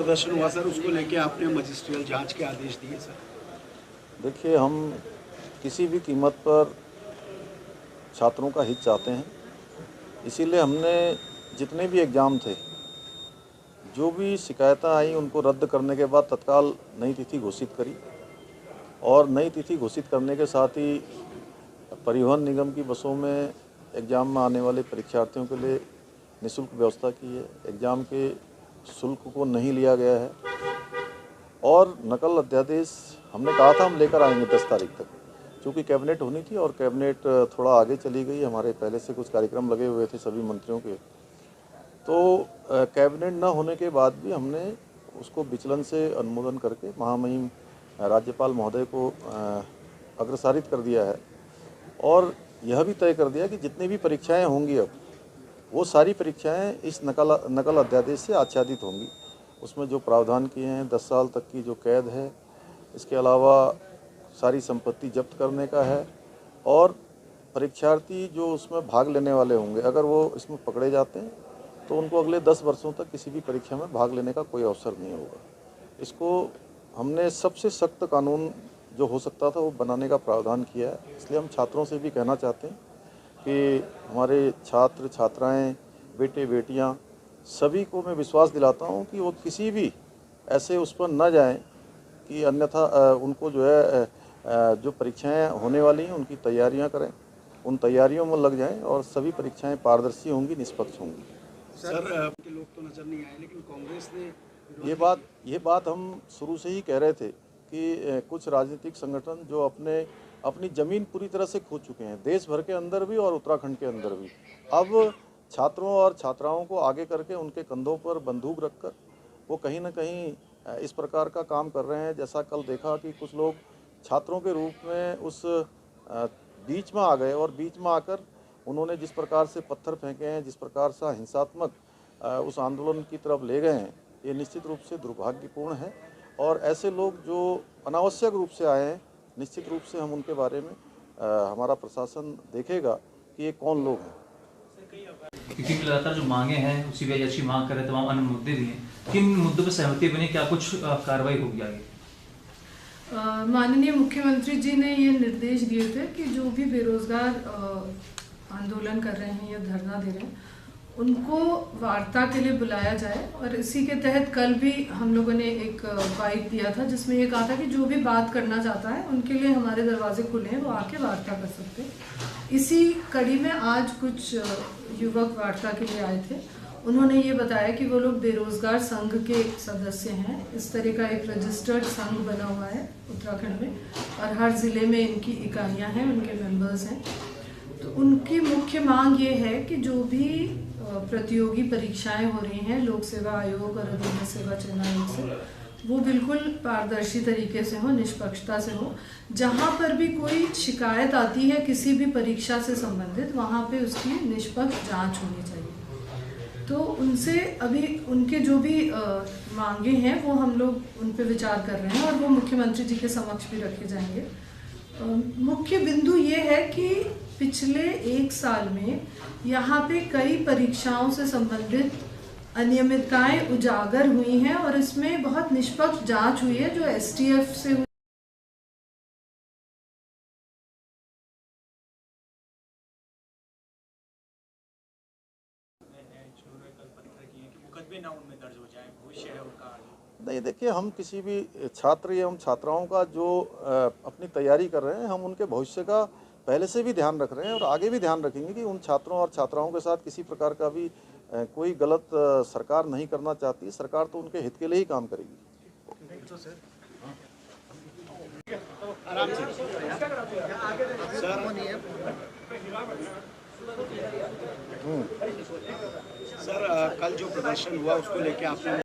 प्रदर्शन हुआ सर, उसको लेके आपने मजिस्ट्रियल जांच के आदेश दिए सर? देखिए, हम किसी भी कीमत पर छात्रों का हित चाहते हैं, इसीलिए हमने जितने भी एग्ज़ाम थे, जो भी शिकायतें आई उनको रद्द करने के बाद तत्काल नई तिथि घोषित करी और नई तिथि घोषित करने के साथ ही परिवहन निगम की बसों में एग्ज़ाम में आने वाले परीक्षार्थियों के लिए निःशुल्क व्यवस्था की है। एग्ज़ाम के शुल्क को नहीं लिया गया है और नकल अध्यादेश हमने कहा था हम लेकर आएंगे 10 तारीख तक, चूँकि कैबिनेट होनी थी और कैबिनेट थोड़ा आगे चली गई। हमारे पहले से कुछ कार्यक्रम लगे हुए थे सभी मंत्रियों के, तो कैबिनेट न होने के बाद भी हमने उसको विचलन से अनुमोदन करके महामहिम राज्यपाल महोदय को अग्रसारित कर दिया है और यह भी तय कर दिया कि जितनी भी परीक्षाएं होंगी अब वो सारी परीक्षाएं इस नकल अध्यादेश से आच्छादित होंगी। उसमें जो प्रावधान किए हैं 10 साल तक की जो कैद है, इसके अलावा सारी संपत्ति जब्त करने का है और परीक्षार्थी जो उसमें भाग लेने वाले होंगे अगर वो इसमें पकड़े जाते हैं तो उनको अगले 10 वर्षों तक किसी भी परीक्षा में भाग लेने का कोई अवसर नहीं होगा। इसको हमने सबसे सख्त कानून जो हो सकता था वो बनाने का प्रावधान किया है। इसलिए हम छात्रों से भी कहना चाहते हैं कि हमारे छात्र छात्राएं, बेटे बेटियां सभी को मैं विश्वास दिलाता हूं कि वो किसी भी ऐसे उस पर न जाएं कि अन्यथा उनको जो है जो परीक्षाएं होने वाली हैं उनकी तैयारियां करें, उन तैयारियों में लग जाएं और सभी परीक्षाएं पारदर्शी होंगी, निष्पक्ष होंगी। सर के लोग तो नजर नहीं आए, लेकिन कांग्रेस ने ये बात हम शुरू से ही कह रहे थे कि कुछ राजनीतिक संगठन जो अपनी ज़मीन पूरी तरह से खो चुके हैं, देश भर के अंदर भी और उत्तराखंड के अंदर भी, अब छात्रों और छात्राओं को आगे करके उनके कंधों पर बंदूक रखकर वो कहीं ना कहीं इस प्रकार का काम कर रहे हैं। जैसा कल देखा कि कुछ लोग छात्रों के रूप में उस बीच में आ गए और बीच में आकर उन्होंने जिस प्रकार से पत्थर फेंके हैं, जिस प्रकार से हिंसात्मक उस आंदोलन की तरफ ले गए हैं, ये निश्चित रूप से दुर्भाग्यपूर्ण है और ऐसे लोग जो अनावश्यक रूप से आए हैं, निश्चित रूप से हम उनके बारे में हमारा प्रशासन देखेगा कि ये कौन लोग हैं। क्योंकि लगातार जो मांगे हैं उसी वजह अच्छी मांग कर रहे, तमाम अन्य मुद्दे भी हैं, किन मुद्दों पर सहमति बनी, क्या कुछ कार्रवाई होगी आगे? माननीय मुख्यमंत्री जी ने ये निर्देश दिए थे कि जो भी बेरोजगार आंदोलन कर रहे हैं या धरना दे रहे हैं उनको वार्ता के लिए बुलाया जाए और इसी के तहत कल भी हम लोगों ने एक बाइट दिया था जिसमें ये कहा था कि जो भी बात करना चाहता है उनके लिए हमारे दरवाजे खुले हैं, वो आके वार्ता कर सकते हैं। इसी कड़ी में आज कुछ युवक वार्ता के लिए आए थे। उन्होंने ये बताया कि वो लोग बेरोजगार संघ के सदस्य हैं। इस तरह का एक रजिस्टर्ड संघ बना हुआ है उत्तराखंड में और हर ज़िले में इनकी इकाइयाँ हैं, उनके मेंबर्स हैं। तो उनकी मुख्य मांग ये है कि जो भी प्रतियोगी परीक्षाएं हो रही हैं लोक सेवा आयोग और अधीन सेवा चयन आयोग से, वो बिल्कुल पारदर्शी तरीके से हो, निष्पक्षता से हो। जहाँ पर भी कोई शिकायत आती है किसी भी परीक्षा से संबंधित, वहाँ पे उसकी निष्पक्ष जांच होनी चाहिए। तो उनसे अभी उनके जो भी मांगे हैं वो हम लोग उन पे विचार कर रहे हैं और वो मुख्यमंत्री जी के समक्ष भी रखे जाएंगे। मुख्य बिंदु ये है कि पिछले 1 साल में यहाँ पे कई परीक्षाओं से संबंधित अनियमितताएं उजागर हुई हैं और इसमें बहुत निष्पक्ष जांच हुई है जो एसटीएफ से हुई। नहीं, देखिए, हम किसी भी छात्र एवं छात्राओं का जो अपनी तैयारी कर रहे हैं, हम उनके भविष्य का पहले से भी ध्यान रख रहे हैं और आगे भी ध्यान रखेंगे कि उन छात्रों और छात्राओं के साथ किसी प्रकार का भी कोई गलत सरकार नहीं करना चाहती। सरकार तो उनके हित के लिए ही काम करेगी। सर कल जो प्रदर्शन हुआ उसको लेके आपने